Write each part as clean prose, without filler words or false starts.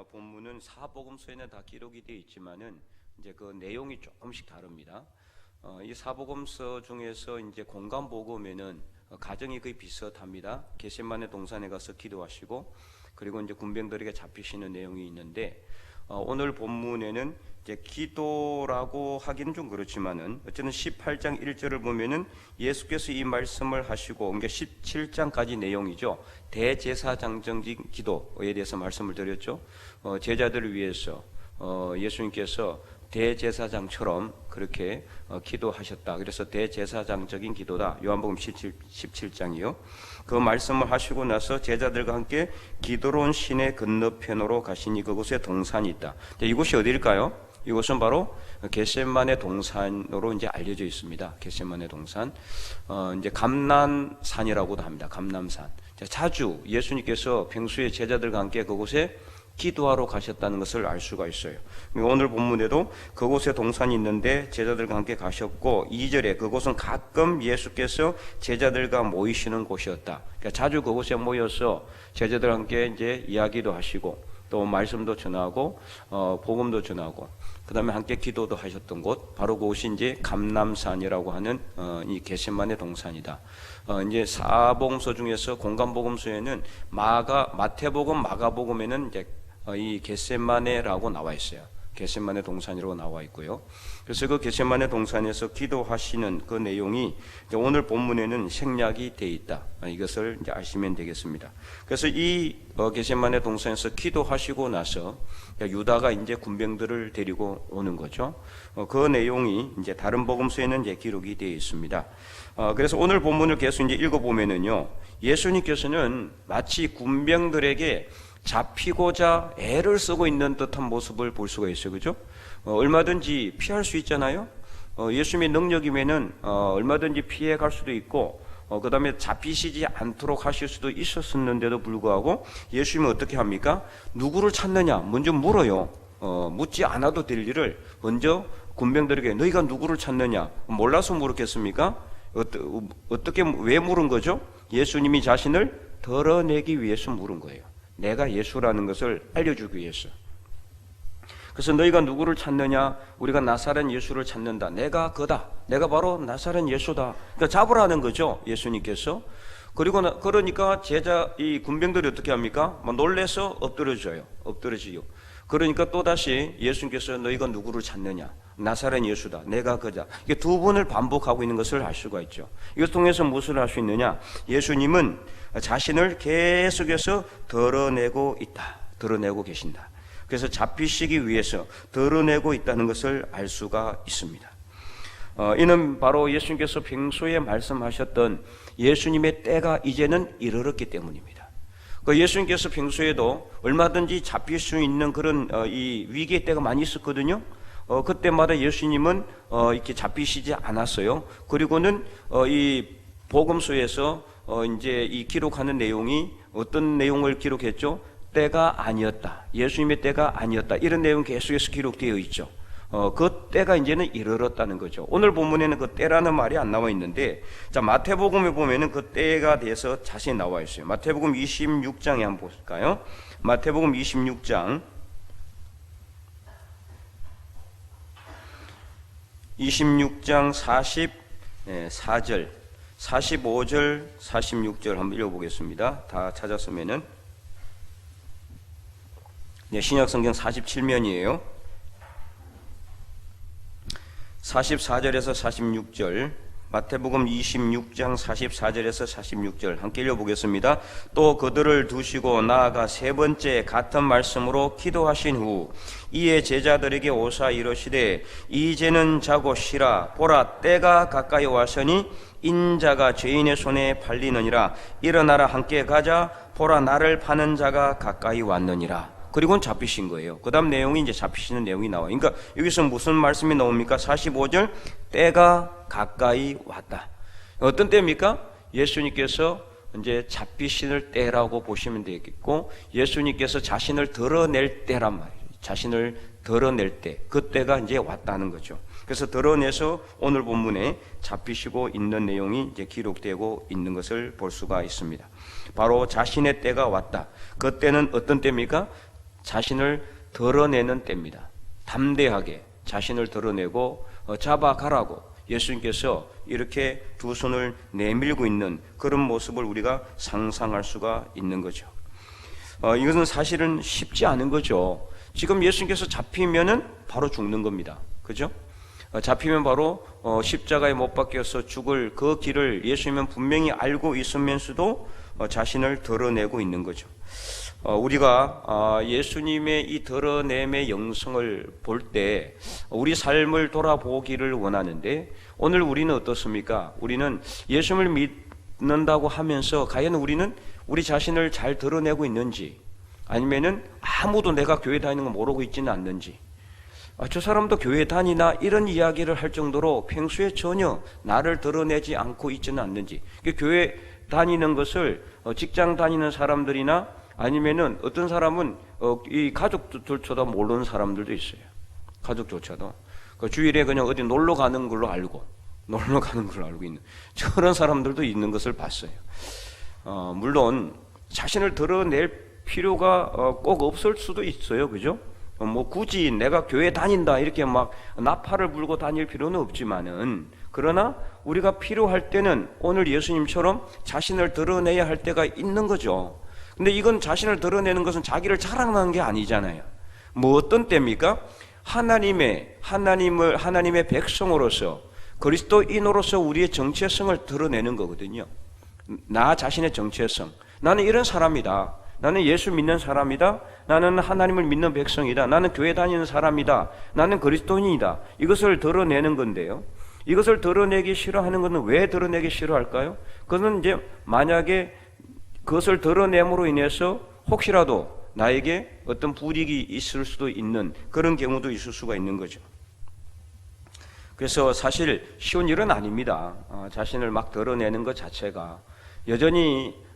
본문은 사복음서에는 다 기록이 되어 있지만은 이제 그 내용이 조금씩 다릅니다. 이 사복음서 중에서 이제 공간복음에는 가정이 거의 비슷합니다. 겟세마네 동산에 가서 기도하시고 그리고 이제 군병들에게 잡히시는 내용이 있는데 오늘 본문에는 이제 기도라고 하기는 좀 그렇지만은 어쨌든 18장 1절을 보면은 예수께서 이 말씀을 하시고 그러니까 17장까지 내용이죠. 대제사장적인 기도에 대해서 말씀을 드렸죠. 제자들을 위해서 예수님께서 대제사장처럼 그렇게 기도하셨다. 그래서 대제사장적인 기도다. 요한복음 17장이요. 그 말씀을 하시고 나서 제자들과 함께 기도로운 시내 건너편으로 가시니 그곳에 동산이 있다. 이곳이 어디일까요? 이곳은 바로 겟세마네 동산으로 이제 알려져 있습니다. 겟세마네 동산, 이제 감람산이라고도 합니다. 감람산. 자주 예수님께서 평소에 제자들과 함께 그곳에 기도하러 가셨다는 것을 알 수가 있어요. 오늘 본문에도 그곳에 동산이 있는데 제자들과 함께 가셨고 2절에 그곳은 가끔 예수께서 제자들과 모이시는 곳이었다. 그러니까 자주 그곳에 모여서 제자들과 함께 이제 이야기도 하시고 또 말씀도 전하고 복음도 전하고 그 다음에 함께 기도도 하셨던 곳, 바로 그곳이 이제 감람산이라고 하는 이 겟세마네 동산이다. 이제 사복음서 중에서 공간복음서에는 마태복음, 마가복음에는 이제 이 겟세마네라고 나와 있어요. 겟세마네 동산이라고 나와 있고요. 그래서 그 겟세마네 동산에서 기도하시는 그 내용이 오늘 본문에는 생략이 되어 있다. 이것을 이제 아시면 되겠습니다. 그래서 이 겟세마네 동산에서 기도하시고 나서 유다가 이제 군병들을 데리고 오는 거죠. 그 내용이 이제 다른 복음서에는 이제 기록이 되어 있습니다. 그래서 오늘 본문을 계속 이제 읽어보면은요, 예수님께서는 마치 군병들에게 잡히고자 애를 쓰고 있는 듯한 모습을 볼 수가 있어요. 그죠? 얼마든지 피할 수 있잖아요. 예수님의 능력이면은 얼마든지 피해 갈 수도 있고 그 다음에 잡히시지 않도록 하실 수도 있었는데도 불구하고 예수님은 어떻게 합니까? 누구를 찾느냐? 먼저 물어요. 묻지 않아도 될 일을 먼저 군병들에게 너희가 누구를 찾느냐? 몰라서 물었겠습니까? 어떻게 왜 물은 거죠? 예수님이 자신을 드러내기 위해서 물은 거예요. 내가 예수라는 것을 알려주기 위해서. 그래서 너희가 누구를 찾느냐? 우리가 나사렛 예수를 찾는다. 내가 그다. 내가 바로 나사렛 예수다. 그러니까 잡으라는 거죠, 예수님께서. 그러니까 이 군병들이 어떻게 합니까? 놀래서 엎드려지요. 그러니까 또다시 예수님께서 너희가 누구를 찾느냐? 나사렛 예수다. 내가 그다. 이게 두 번을 반복하고 있는 것을 알 수가 있죠. 이것을 통해서 무엇을 할 수 있느냐? 예수님은 자신을 계속해서 드러내고 있다. 드러내고 계신다. 그래서 잡히시기 위해서 드러내고 있다는 것을 알 수가 있습니다. 이는 바로 예수님께서 평소에 말씀하셨던 예수님의 때가 이제는 이르렀기 때문입니다. 예수님께서 평소에도 얼마든지 잡힐 수 있는 그런 이 위기의 때가 많이 있었거든요. 그때마다 예수님은 이렇게 잡히시지 않았어요. 그리고는 이 복음서에서 이제 이 기록하는 내용이 어떤 내용을 기록했죠? 때가 아니었다. 예수님의 때가 아니었다. 이런 내용 계속해서 기록되어 있죠. 그 때가 이제는 이르렀다는 거죠. 오늘 본문에는 그 때라는 말이 안 나와 있는데, 자, 마태복음에 보면은 그 때가 대해서 자세히 나와 있어요. 마태복음 26장에 한번 볼까요? 마태복음 26장 44절 45절 46절 한번 읽어보겠습니다. 다 찾았으면은 신약성경 47면이에요. 44절에서 46절, 마태복음 26장 44절에서 46절 함께 읽어보겠습니다. 또 그들을 두시고 나아가 세 번째 같은 말씀으로 기도하신 후 이에 제자들에게 오사 이르시되 이제는 자고 쉬라. 보라, 때가 가까이 왔으니 인자가 죄인의 손에 팔리느니라. 일어나라, 함께 가자. 보라, 나를 파는 자가 가까이 왔느니라. 그리고는 잡히신 거예요. 그 다음 내용이 이제 잡히시는 내용이 나와요. 그러니까 여기서 무슨 말씀이 나옵니까? 45절, 때가 가까이 왔다. 어떤 때입니까? 예수님께서 이제 잡히시는 때라고 보시면 되겠고, 예수님께서 자신을 드러낼 때란 말이에요. 자신을 드러낼 때, 그 때가 이제 왔다는 거죠. 그래서 드러내서 오늘 본문에 잡히시고 있는 내용이 이제 기록되고 있는 것을 볼 수가 있습니다. 바로 자신의 때가 왔다. 그 때는 어떤 때입니까? 자신을 드러내는 때입니다. 담대하게 자신을 드러내고 잡아가라고 예수님께서 이렇게 두 손을 내밀고 있는 그런 모습을 우리가 상상할 수가 있는 거죠. 이것은 사실은 쉽지 않은 거죠. 지금 예수님께서 잡히면은 바로 죽는 겁니다. 그죠? 잡히면 바로 십자가에 못 박혀서 죽을 그 길을 예수님은 분명히 알고 있으면서도 자신을 드러내고 있는 거죠. 우리가 예수님의 이 드러냄의 영성을 볼 때 우리 삶을 돌아보기를 원하는데, 오늘 우리는 어떻습니까? 우리는 예수님을 믿는다고 하면서 과연 우리는 우리 자신을 잘 드러내고 있는지, 아니면은 아무도 내가 교회 다니는 거 모르고 있지는 않는지, 저 사람도 교회 다니나 이런 이야기를 할 정도로 평소에 전혀 나를 드러내지 않고 있지는 않는지. 교회 다니는 것을 직장 다니는 사람들이나 아니면은 어떤 사람은 이 가족들조차도 모르는 사람들도 있어요. 가족조차도 주일에 그냥 어디 놀러 가는 걸로 알고 있는 저런 사람들도 있는 것을 봤어요. 물론 자신을 드러낼 필요가 꼭 없을 수도 있어요. 그죠? 굳이 내가 교회 다닌다 이렇게 막 나팔을 불고 다닐 필요는 없지만은, 그러나 우리가 필요할 때는 오늘 예수님처럼 자신을 드러내야 할 때가 있는 거죠. 근데 이건 자신을 드러내는 것은 자기를 자랑하는 게 아니잖아요. 어떤 때입니까? 하나님의 백성으로서, 그리스도인으로서 우리의 정체성을 드러내는 거거든요. 나 자신의 정체성. 나는 이런 사람이다. 나는 예수 믿는 사람이다. 나는 하나님을 믿는 백성이다. 나는 교회 다니는 사람이다. 나는 그리스도인이다. 이것을 드러내는 건데요. 이것을 드러내기 싫어하는 것은 왜 드러내기 싫어할까요? 그것은 이제 만약에 그것을 드러냄으로 인해서 혹시라도 나에게 어떤 불이익이 있을 수도 있는 그런 경우도 있을 수가 있는 거죠. 그래서 사실 쉬운 일은 아닙니다. 자신을 막 드러내는 것 자체가. 여전히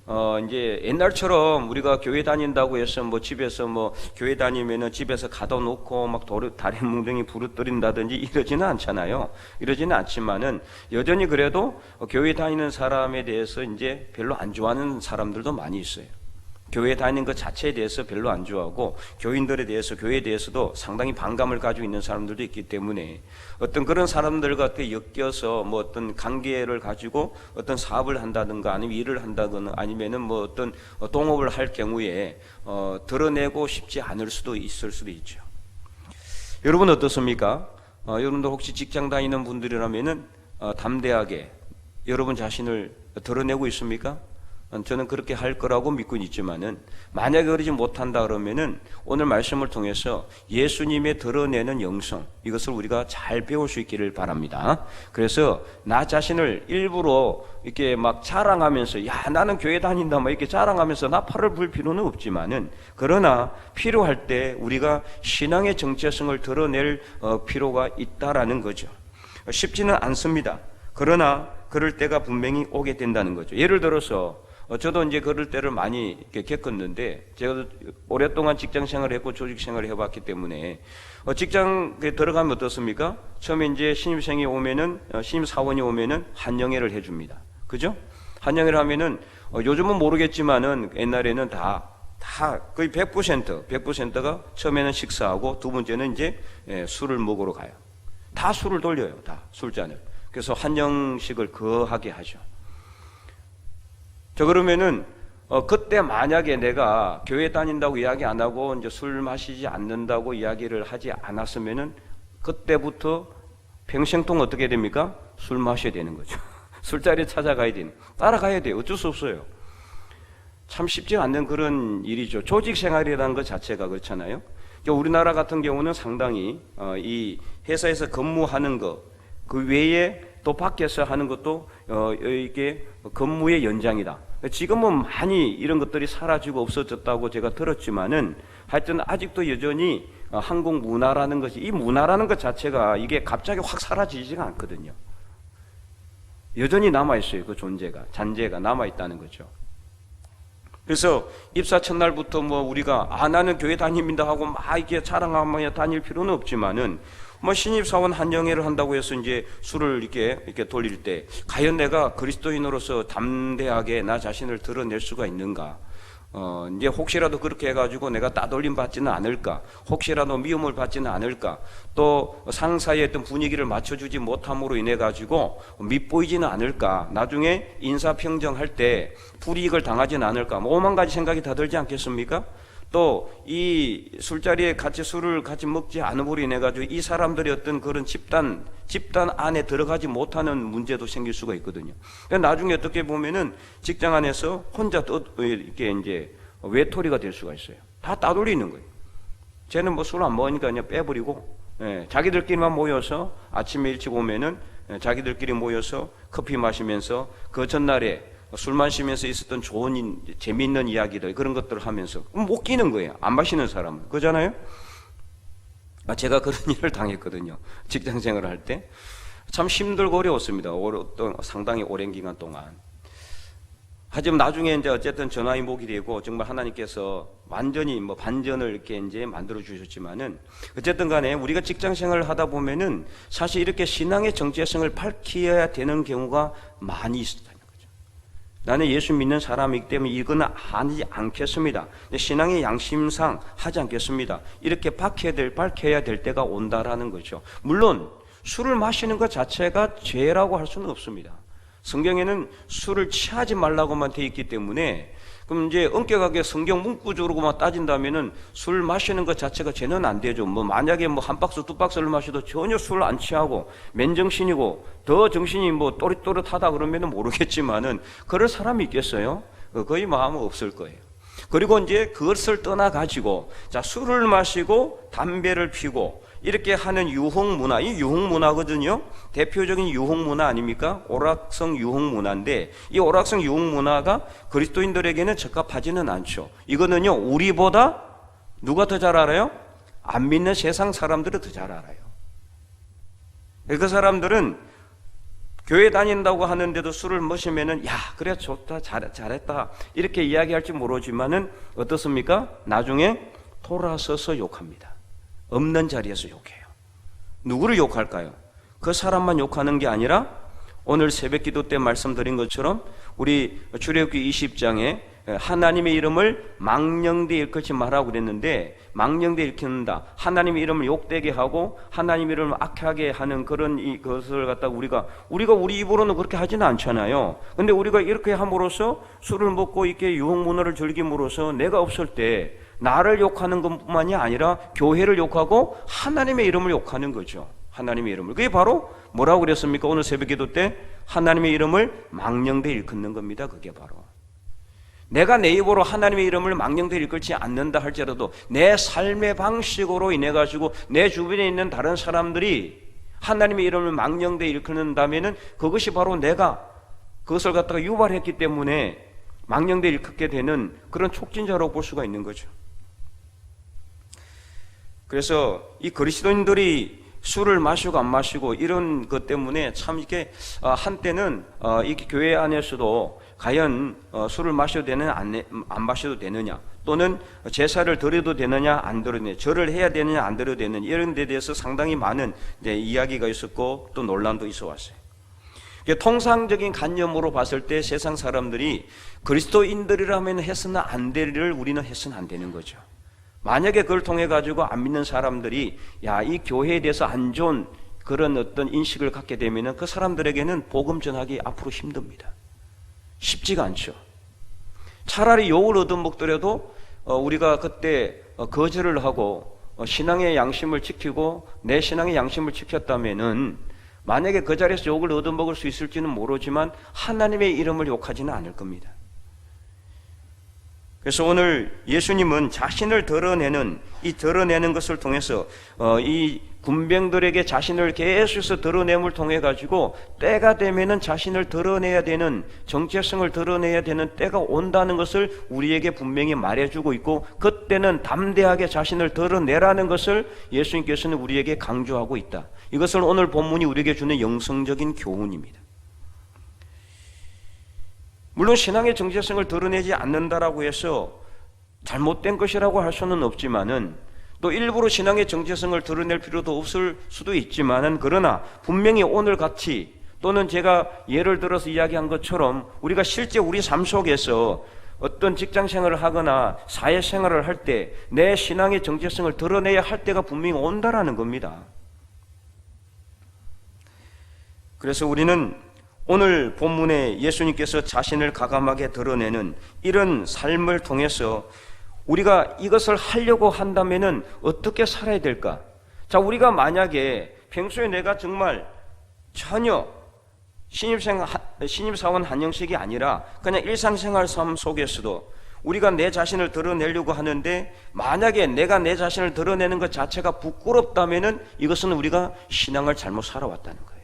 이제 옛날처럼 우리가 교회 다닌다고 해서 집에서 교회 다니면은 집에서 가둬놓고 막 다리 뭉덩이 부르뜨린다든지 이러지는 않잖아요. 이러지는 않지만은 여전히 그래도 교회 다니는 사람에 대해서 이제 별로 안 좋아하는 사람들도 많이 있어요. 교회 다니는 것 자체에 대해서 별로 안 좋아하고, 교인들에 대해서, 교회에 대해서도 상당히 반감을 가지고 있는 사람들도 있기 때문에 어떤 그런 사람들과 엮여서 어떤 관계를 가지고 어떤 사업을 한다든가 아니면 일을 한다거나 아니면은 어떤 동업을 할 경우에 드러내고 싶지 않을 수도 있을 수도 있죠. 여러분 어떻습니까? 여러분들 혹시 직장 다니는 분들이라면은 담대하게 여러분 자신을 드러내고 있습니까? 저는 그렇게 할 거라고 믿고 있지만은, 만약에 그러지 못한다 그러면은 오늘 말씀을 통해서 예수님의 드러내는 영성, 이것을 우리가 잘 배울 수 있기를 바랍니다. 그래서 나 자신을 일부러 이렇게 막 자랑하면서, 야 나는 교회 다닌다 막 이렇게 자랑하면서 나팔을 불 필요는 없지만은, 그러나 필요할 때 우리가 신앙의 정체성을 드러낼 필요가 있다라는 거죠. 쉽지는 않습니다. 그러나 그럴 때가 분명히 오게 된다는 거죠. 예를 들어서 저도 이제 그럴 때를 많이 이렇게 겪었는데, 제가 오랫동안 직장 생활을 했고 조직 생활을 해봤기 때문에 직장에 들어가면 어떻습니까? 처음에 이제 신입생이 오면은, 신입사원이 오면은 한영회를 해줍니다. 그죠? 한영회를 하면은 요즘은 모르겠지만은 옛날에는 다 거의 100%가 처음에는 식사하고 두 번째는 이제 술을 먹으러 가요. 다 술을 돌려요. 다 술잔을. 그래서 한영식을 거하게 하죠. 그러면은 그때 만약에 내가 교회 다닌다고 이야기 안 하고 이제 술 마시지 않는다고 이야기를 하지 않았으면은 그때부터 평생동 어떻게 됩니까? 술 마셔야 되는 거죠. 술자리에 찾아가야 되는, 따라가야 돼요. 어쩔 수 없어요. 참 쉽지 않는 그런 일이죠. 조직 생활이라는 것 자체가 그렇잖아요. 우리나라 같은 경우는 상당히 이 회사에서 근무하는 것, 그 외에 또 밖에서 하는 것도 이게 근무의 연장이다. 지금은 많이 이런 것들이 사라지고 없어졌다고 제가 들었지만은, 하여튼 아직도 여전히 한국 문화라는 것이, 이 문화라는 것 자체가 이게 갑자기 확 사라지지가 않거든요. 여전히 남아있어요. 그 존재가, 잔재가 남아있다는 거죠. 그래서 입사 첫날부터 우리가 나는 교회 다닙니다 하고 막 이렇게 자랑하며 다닐 필요는 없지만은, 신입사원 한영회를 한다고 해서 이제 술을 이렇게 돌릴 때 과연 내가 그리스도인으로서 담대하게 나 자신을 드러낼 수가 있는가? 이제 혹시라도 그렇게 해가지고 내가 따돌림 받지는 않을까, 혹시라도 미움을 받지는 않을까, 또 상사의 어떤 분위기를 맞춰주지 못함으로 인해 가지고 밉보이지는 않을까, 나중에 인사평정할 때 불이익을 당하지는 않을까, 뭐 5만 가지 생각이 다 들지 않겠습니까? 또 이 술자리에 같이 술을 같이 먹지 않음으로 인해 가지고 이 사람들이 어떤 그런 집단 안에 들어가지 못하는 문제도 생길 수가 있거든요. 그러니까 나중에 어떻게 보면은 직장 안에서 혼자 이렇게 이제 외톨이가 될 수가 있어요. 다 따돌리는 거예요. 쟤는 뭐 술 안 먹으니까 그냥 빼버리고, 자기들끼리만 모여서 아침에 일찍 오면은 자기들끼리 모여서 커피 마시면서 그 전날에 술 마시면서 있었던 좋은 재미있는 이야기들, 그런 것들을 하면서 못 끼는 거예요. 안 마시는 사람은. 그렇잖아요? 제가 그런 일을 당했거든요. 직장 생활을 할 때 참 힘들고 어려웠습니다. 상당히 오랜 기간 동안. 하지만 나중에 이제 어쨌든 전화위복이 되고 정말 하나님께서 완전히 뭐 반전을 이렇게 이제 만들어 주셨지만은, 어쨌든 간에 우리가 직장 생활을 하다 보면은 사실 이렇게 신앙의 정체성을 밝혀야 되는 경우가 많이 있습니다. 나는 예수 믿는 사람이기 때문에 이거는 하지 않겠습니다. 신앙의 양심상 하지 않겠습니다. 이렇게 밝혀야 될 때가 온다라는 거죠. 물론 술을 마시는 것 자체가 죄라고 할 수는 없습니다. 성경에는 술을 취하지 말라고만 되어 있기 때문에, 그럼 이제 엄격하게 성경 문구적으로만 따진다면은 술 마시는 것 자체가 죄는 안 되죠. 뭐 만약에 뭐 한 박스 두 박스를 마셔도 전혀 술을 안 취하고 맨정신이고 더 정신이 뭐 또릿또릿하다 그러면은 모르겠지만은 그럴 사람이 있겠어요? 거의 마음은 없을 거예요. 그리고 이제 그것을 떠나 가지고 자, 술을 마시고 담배를 피고 이렇게 하는 유흥문화, 이 유흥문화거든요. 대표적인 유흥문화 아닙니까? 오락성 유흥문화인데, 이 오락성 유흥문화가 그리스도인들에게는 적합하지는 않죠. 이거는요, 우리보다 누가 더 잘 알아요? 안 믿는 세상 사람들이 더 잘 알아요. 그 사람들은 교회 다닌다고 하는데도 술을 마시면은 야, 그래 좋다, 잘했다 이렇게 이야기할지 모르지만은 어떻습니까? 나중에 돌아서서 욕합니다. 없는 자리에서 욕해요. 누구를 욕할까요? 그 사람만 욕하는 게 아니라 오늘 새벽 기도 때 말씀드린 것처럼 우리 출애굽기 20장에 하나님의 이름을 망령되이 일컫지 말라고 그랬는데, 망령되이 일컫는다, 하나님의 이름을 욕되게 하고 하나님의 이름을 악하게 하는 그런 것을 갖다가 우리가 우리 입으로는 그렇게 하지는 않잖아요. 근데 우리가 이렇게 함으로써 술을 먹고 이렇게 유흥문화를 즐김으로써 내가 없을 때 나를 욕하는 것뿐만이 아니라 교회를 욕하고 하나님의 이름을 욕하는 거죠. 하나님의 이름을. 그게 바로 뭐라고 그랬습니까? 오늘 새벽 기도 때 하나님의 이름을 망령되이 일컫는 겁니다. 그게 바로 내가 내 입으로 하나님의 이름을 망령되이 일컫지 않는다 할지라도 내 삶의 방식으로 인해 가지고 내 주변에 있는 다른 사람들이 하나님의 이름을 망령되이 일컫는다면은 그것이 바로 내가 그것을 갖다가 유발했기 때문에 망령되이 일컫게 되는 그런 촉진자라고 볼 수가 있는 거죠. 그래서 이 그리스도인들이 술을 마시고 안 마시고 이런 것 때문에 참 이렇게 한때는 이 교회 안에서도 과연 술을 마셔도 되느냐 안 마셔도 되느냐, 또는 제사를 드려도 되느냐 안 드려도 되느냐, 절을 해야 되느냐 안 드려도 되느냐, 이런 데 대해서 상당히 많은 이야기가 있었고 또 논란도 있어 왔어요. 통상적인 관념으로 봤을 때 세상 사람들이 그리스도인들이라면 해서는 안 될 일을 우리는 해서는 안 되는 거죠. 만약에 그걸 통해 가지고 안 믿는 사람들이 야, 이 교회에 대해서 안 좋은 그런 어떤 인식을 갖게 되면은 그 사람들에게는 복음 전하기 앞으로 힘듭니다. 쉽지가 않죠. 차라리 욕을 얻어먹더라도 우리가 그때 거절을 하고 신앙의 양심을 지키고 내 신앙의 양심을 지켰다면은 만약에 그 자리에서 욕을 얻어먹을 수 있을지는 모르지만 하나님의 이름을 욕하지는 않을 겁니다. 그래서 오늘 예수님은 자신을 드러내는 것을 통해서 이 군병들에게 자신을 계속해서 드러냄을 통해 가지고 때가 되면은 자신을 드러내야 되는, 정체성을 드러내야 되는 때가 온다는 것을 우리에게 분명히 말해주고 있고, 그때는 담대하게 자신을 드러내라는 것을 예수님께서는 우리에게 강조하고 있다. 이것을 오늘 본문이 우리에게 주는 영성적인 교훈입니다. 물론 신앙의 정체성을 드러내지 않는다라고 해서 잘못된 것이라고 할 수는 없지만은, 또 일부러 신앙의 정체성을 드러낼 필요도 없을 수도 있지만은, 그러나 분명히 오늘 같이 또는 제가 예를 들어서 이야기한 것처럼 우리가 실제 우리 삶 속에서 어떤 직장 생활을 하거나 사회 생활을 할 때 내 신앙의 정체성을 드러내야 할 때가 분명히 온다라는 겁니다. 그래서 우리는 오늘 본문에 예수님께서 자신을 가감하게 드러내는 이런 삶을 통해서 우리가 이것을 하려고 한다면은 어떻게 살아야 될까? 자, 우리가 만약에 평소에 내가 정말 전혀 신입사원 한 형식이 아니라 그냥 일상생활 삶 속에서도 우리가 내 자신을 드러내려고 하는데 만약에 내가 내 자신을 드러내는 것 자체가 부끄럽다면은 이것은 우리가 신앙을 잘못 살아왔다는 거예요.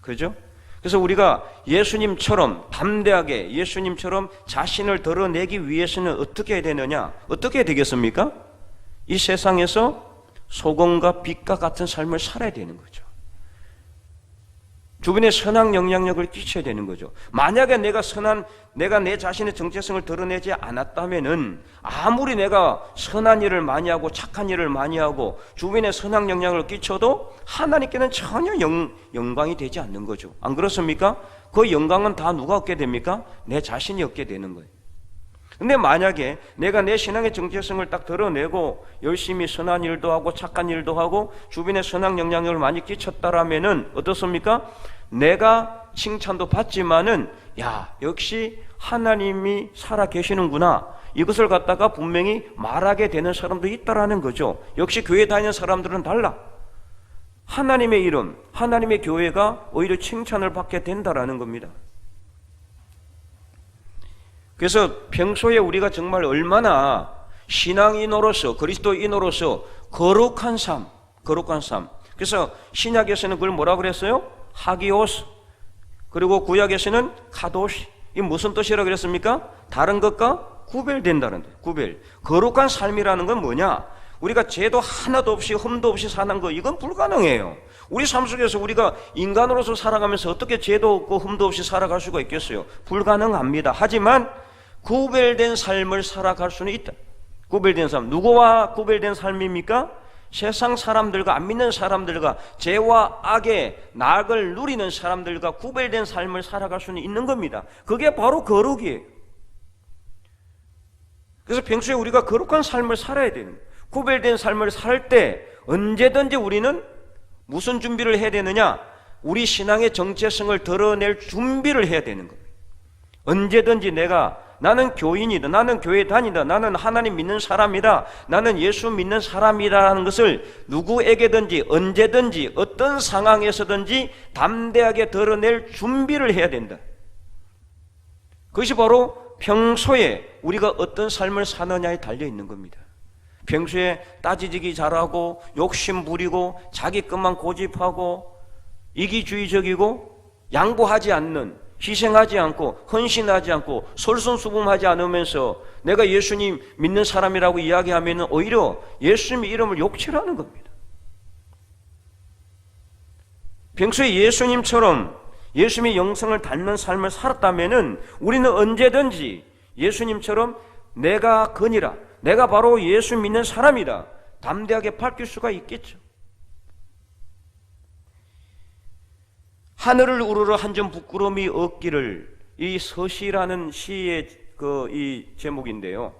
그죠? 그래서 우리가 예수님처럼 담대하게 예수님처럼 자신을 드러내기 위해서는 어떻게 해야 되느냐? 어떻게 해야 되겠습니까? 이 세상에서 소금과 빛과 같은 삶을 살아야 되는 거죠. 주변에 선한 영향력을 끼쳐야 되는 거죠. 만약에 내가 내 자신의 정체성을 드러내지 않았다면은 아무리 내가 선한 일을 많이 하고 착한 일을 많이 하고 주변에 선한 영향을 끼쳐도 하나님께는 전혀 영광이 되지 않는 거죠. 안 그렇습니까? 그 영광은 다 누가 얻게 됩니까? 내 자신이 얻게 되는 거예요. 근데 만약에 내가 내 신앙의 정체성을 딱 드러내고 열심히 선한 일도 하고 착한 일도 하고 주변에 선한 영향력을 많이 끼쳤다라면은 어떻습니까? 내가 칭찬도 받지만은 야, 역시 하나님이 살아 계시는구나, 이것을 갖다가 분명히 말하게 되는 사람도 있다라는 거죠. 역시 교회 다니는 사람들은 달라. 하나님의 이름, 하나님의 교회가 오히려 칭찬을 받게 된다라는 겁니다. 그래서 평소에 우리가 정말 얼마나 신앙인으로서 그리스도인으로서 거룩한 삶. 그래서 신약에서는 그걸 뭐라고 그랬어요? 하기오스. 그리고 구약에서는 카도시. 이게 무슨 뜻이라고 그랬습니까? 다른 것과 구별된다는 거예요. 구별. 거룩한 삶이라는 건 뭐냐? 우리가 죄도 하나도 없이 흠도 없이 사는 거, 이건 불가능해요. 우리 삶 속에서 우리가 인간으로서 살아가면서 어떻게 죄도 없고 흠도 없이 살아갈 수가 있겠어요? 불가능합니다. 하지만 구별된 삶을 살아갈 수는 있다. 구별된 삶. 누구와 구별된 삶입니까? 세상 사람들과, 안 믿는 사람들과, 죄와 악의 낙을 누리는 사람들과 구별된 삶을 살아갈 수는 있는 겁니다. 그게 바로 거룩이에요. 그래서 평소에 우리가 거룩한 삶을 살아야 되는 거예요. 구별된 삶을 살 때 언제든지 우리는 무슨 준비를 해야 되느냐? 우리 신앙의 정체성을 드러낼 준비를 해야 되는 겁니다. 언제든지 나는 교인이다, 나는 교회 다니다, 나는 하나님 믿는 사람이다, 나는 예수 믿는 사람이라는 것을 누구에게든지 언제든지 어떤 상황에서든지 담대하게 드러낼 준비를 해야 된다. 그것이 바로 평소에 우리가 어떤 삶을 사느냐에 달려 있는 겁니다. 평소에 따지지기 잘하고 욕심 부리고 자기 것만 고집하고 이기주의적이고 양보하지 않는, 희생하지 않고 헌신하지 않고 솔선수범하지 않으면서 내가 예수님 믿는 사람이라고 이야기하면 오히려 예수님의 이름을 욕칠하는 겁니다. 평소에 예수님처럼 예수님의 영성을 닮는 삶을 살았다면 우리는 언제든지 예수님처럼 내가 그니라, 내가 바로 예수 믿는 사람이다, 담대하게 밝힐 수가 있겠죠. 하늘을 우러러 한 점 부끄러움이 없기를, 이 서시라는 시의 이 제목인데요.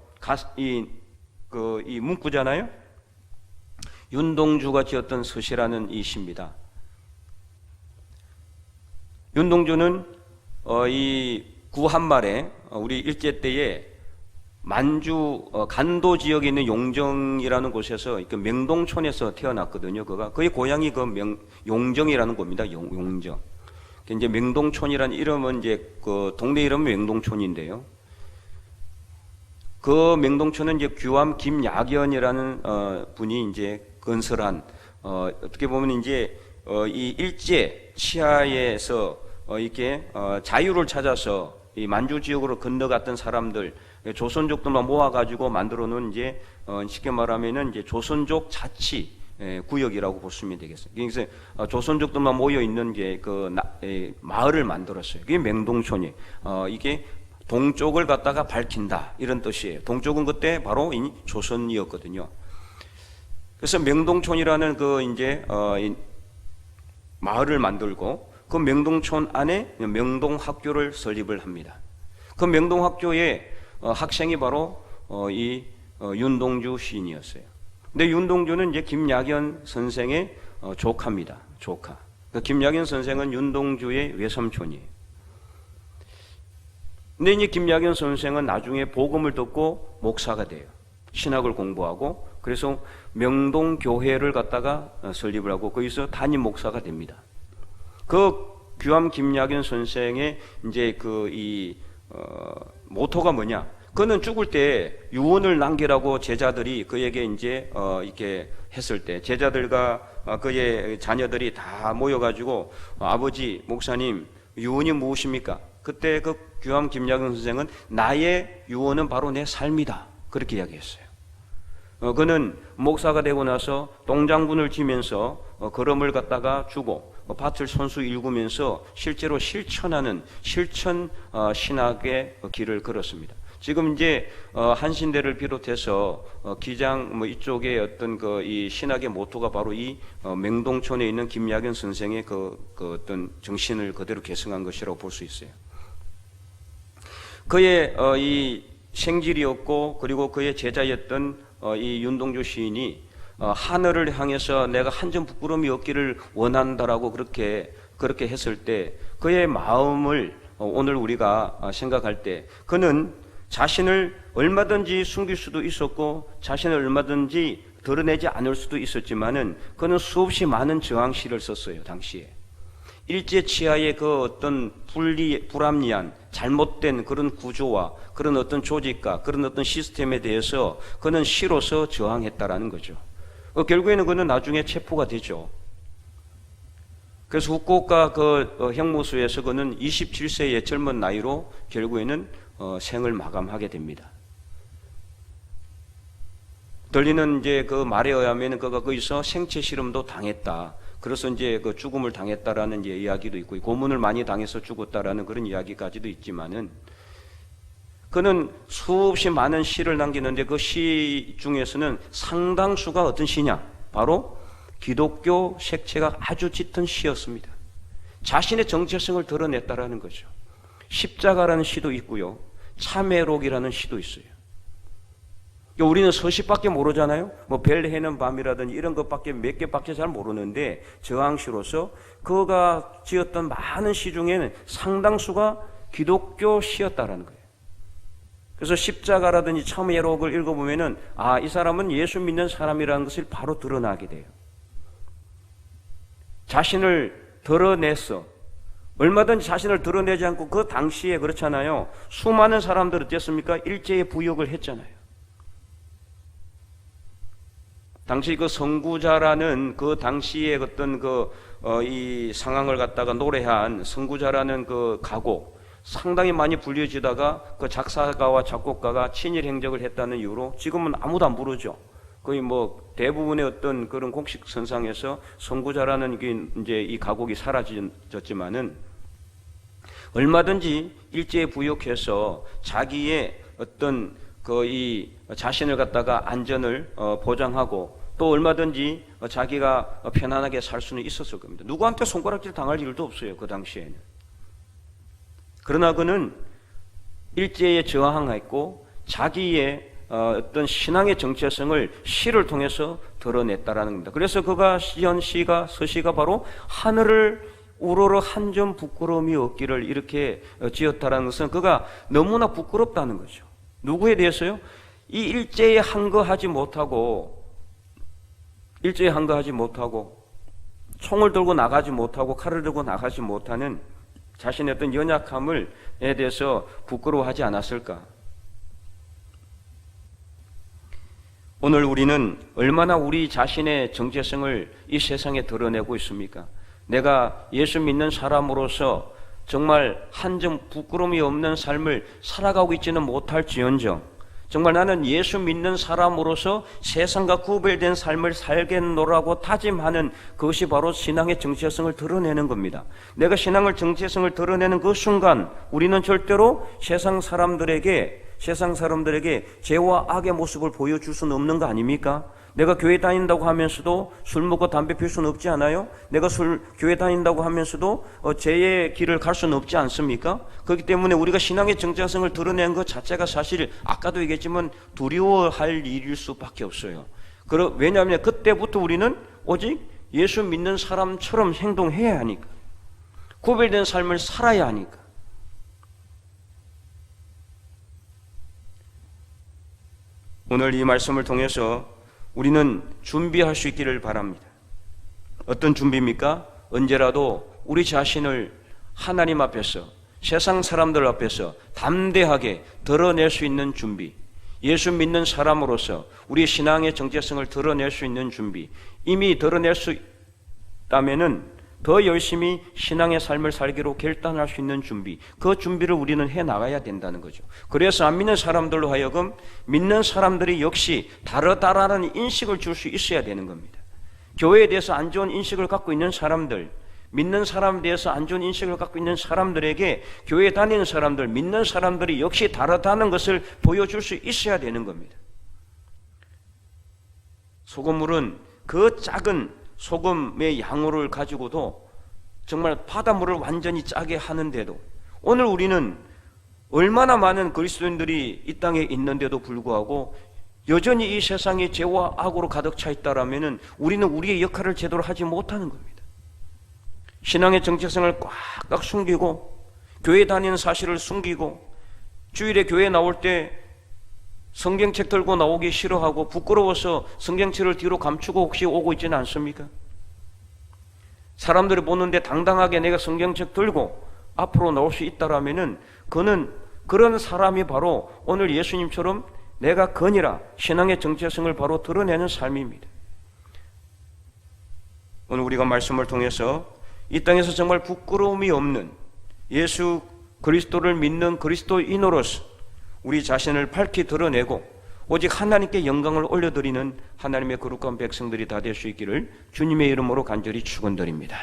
이 문구잖아요. 윤동주가 지었던 서시라는 이 시입니다. 윤동주는 이 구한말에 우리 일제 때에 만주 간도 지역에 있는 용정이라는 곳에서 그 명동촌에서 태어났거든요. 그의 고향이 용정이라는 곳입니다. 용정. 이제 명동촌이라는 이름은 이제 그 동네 이름은 명동촌인데요. 그 명동촌은 이제 규암 김야견이라는 분이 이제 건설한, 어떻게 보면 이제 이 일제 치하에서 이렇게 자유를 찾아서 이 만주 지역으로 건너갔던 사람들, 조선족들만 모아가지고 만들어 놓은 이제 쉽게 말하면은 이제 조선족 자치 구역이라고 보시면 되겠어요. 그래서 조선족들만 모여 있는 게 마을을 만들었어요. 그게 명동촌이. 이게 동쪽을 갖다가 밝힌다, 이런 뜻이에요. 동쪽은 그때 바로 조선이었거든요. 그래서 명동촌이라는 이제 마을을 만들고 그 명동촌 안에 명동학교를 설립을 합니다. 그 명동학교에 학생이 바로 윤동주 시인이었어요. 근데 윤동주는 이제 김약연 선생의 조카입니다. 조카. 김약연 선생은 윤동주의 외삼촌이에요. 근데 이제 김약연 선생은 나중에 복음을 듣고 목사가 돼요. 신학을 공부하고 그래서 명동교회를 갖다가 설립을 하고 거기서 담임 목사가 됩니다. 그 규암 김약연 선생의 이제 모토가 뭐냐? 그는 죽을 때 유언을 남기라고 제자들이 그에게 이제 이렇게 했을 때 제자들과 그의 자녀들이 다 모여가지고 아버지 목사님 유언이 무엇입니까? 그때 그 규암 김약연 선생은 나의 유언은 바로 내 삶이다 그렇게 이야기했어요. 그는 목사가 되고 나서 동장군을 지면서 걸음을 갖다가 주고 밭을 손수 일구면서 실제로 실천 신학의 길을 걸었습니다. 지금 이제 한신대를 비롯해서 기장 이쪽에 어떤 이 신학의 모토가 바로 이 맹동촌에 있는 김약연 선생의 그 어떤 정신을 그대로 계승한 것이라고 볼 수 있어요. 그의 이 생질이었고 그리고 그의 제자였던 이 윤동주 시인이 하늘을 향해서 내가 한 점 부끄러움이 없기를 원한다라고 그렇게 했을 때 그의 마음을 오늘 우리가 생각할 때 그는 자신을 얼마든지 숨길 수도 있었고 자신을 얼마든지 드러내지 않을 수도 있었지만은 그는 수없이 많은 저항시를 썼어요. 당시에 일제 치하의 그 어떤 불합리한 잘못된 그런 구조와 그런 어떤 조직과 그런 어떤 시스템에 대해서 그는 시로서 저항했다라는 거죠. 결국에는 그는 나중에 체포가 되죠. 그래서 후쿠오카 형무소에서 그는 27세의 젊은 나이로 결국에는 생을 마감하게 됩니다. 들리는 이제 그 말에 의하면 그가 거기서 생체 실험도 당했다. 그래서 이제 그 죽음을 당했다라는 이제 이야기도 있고 고문을 많이 당해서 죽었다라는 그런 이야기까지도 있지만은 그는 수없이 많은 시를 남기는데 그 시 중에서는 상당수가 어떤 시냐? 바로 기독교 색채가 아주 짙은 시였습니다. 자신의 정체성을 드러냈다라는 거죠. 십자가라는 시도 있고요. 참회록이라는 시도 있어요. 우리는 서시밖에 모르잖아요. 뭐 벨해는 밤이라든지 이런 것밖에 몇 개밖에 잘 모르는데 저항시로서 그가 지었던 많은 시 중에는 상당수가 기독교 시였다라는 거예요. 그래서 십자가라든지 참회록을 읽어보면은 이 사람은 예수 믿는 사람이라는 것을 바로 드러나게 돼요. 자신을 드러냈어. 얼마든지 자신을 드러내지 않고 그 당시에 그렇잖아요. 수많은 사람들은 어땠습니까? 일제의 부역을 했잖아요. 당시 그 선구자라는 그 당시의 어떤 이 상황을 갖다가 노래한 선구자라는 그 가곡 상당히 많이 불려지다가 그 작사가와 작곡가가 친일 행적을 했다는 이유로 지금은 아무도 안 부르죠. 거의 뭐 대부분의 어떤 그런 공식 선상에서 선구자라는 게 이제 이 가곡이 사라졌지만은 얼마든지 일제에 부역해서 자기의 어떤 이 자신을 갖다가 안전을 보장하고 또 얼마든지 자기가 편안하게 살 수는 있었을 겁니다. 누구한테 손가락질 당할 일도 없어요. 그 당시에는. 그러나 그는 일제에 저항했고 자기의 어떤 신앙의 정체성을 시를 통해서 드러냈다라는 겁니다. 그래서 그가 시한 시가 서시가 바로 하늘을 우러러 한 점 부끄러움이 없기를 이렇게 지었다라는 것은 그가 너무나 부끄럽다는 거죠. 누구에 대해서요? 이 일제에 항거하지 못하고 총을 들고 나가지 못하고 칼을 들고 나가지 못하는 자신의 어떤 연약함에 대해서 부끄러워하지 않았을까? 오늘 우리는 얼마나 우리 자신의 정체성을 이 세상에 드러내고 있습니까? 내가 예수 믿는 사람으로서 정말 한 점 부끄러움이 없는 삶을 살아가고 있지는 못할지언정 정말 나는 예수 믿는 사람으로서 세상과 구별된 삶을 살겠노라고 다짐하는 그것이 바로 신앙의 정체성을 드러내는 겁니다. 내가 신앙의 정체성을 드러내는 그 순간 우리는 절대로 세상 사람들에게 죄와 악의 모습을 보여줄 수는 없는 거 아닙니까? 내가 교회 다닌다고 하면서도 술 먹고 담배 필 수는 없지 않아요? 내가 교회 다닌다고 하면서도 죄의 길을 갈 수는 없지 않습니까? 그렇기 때문에 우리가 신앙의 정체성을 드러낸 것 자체가 사실 아까도 얘기했지만 두려워할 일일 수밖에 없어요. 왜냐하면 그때부터 우리는 오직 예수 믿는 사람처럼 행동해야 하니까, 구별된 삶을 살아야 하니까. 오늘 이 말씀을 통해서 우리는 준비할 수 있기를 바랍니다. 어떤 준비입니까? 언제라도 우리 자신을 하나님 앞에서, 세상 사람들 앞에서 담대하게 드러낼 수 있는 준비, 예수 믿는 사람으로서 우리의 신앙의 정체성을 드러낼 수 있는 준비, 이미 드러낼 수 있다면은 더 열심히 신앙의 삶을 살기로 결단할 수 있는 준비, 그 준비를 우리는 해나가야 된다는 거죠. 그래서 안 믿는 사람들로 하여금 믿는 사람들이 역시 다르다라는 인식을 줄 수 있어야 되는 겁니다. 교회에 대해서 안 좋은 인식을 갖고 있는 사람들, 믿는 사람에 대해서 안 좋은 인식을 갖고 있는 사람들에게 교회에 다니는 사람들, 믿는 사람들이 역시 다르다는 것을 보여줄 수 있어야 되는 겁니다. 소금물은 그 작은 소금의 양을 가지고도 정말 바닷물을 완전히 짜게 하는데도, 오늘 우리는 얼마나 많은 그리스도인들이 이 땅에 있는데도 불구하고 여전히 이 세상이 죄와 악으로 가득 차 있다라면은 우리는 우리의 역할을 제대로 하지 못하는 겁니다. 신앙의 정체성을 꽉꽉 숨기고, 교회 다니는 사실을 숨기고, 주일에 교회 나올 때 성경책 들고 나오기 싫어하고 부끄러워서 성경책을 뒤로 감추고 혹시 오고 있지는 않습니까? 사람들이 보는데 당당하게 내가 성경책 들고 앞으로 나올 수 있다라면은 그런 사람이 바로 오늘 예수님처럼 내가 건이라 신앙의 정체성을 바로 드러내는 삶입니다. 오늘 우리가 말씀을 통해서 이 땅에서 정말 부끄러움이 없는 예수 그리스도를 믿는 그리스도인으로서 우리 자신을 밝히 드러내고 오직 하나님께 영광을 올려드리는 하나님의 거룩한 백성들이 다 될 수 있기를 주님의 이름으로 간절히 축원드립니다.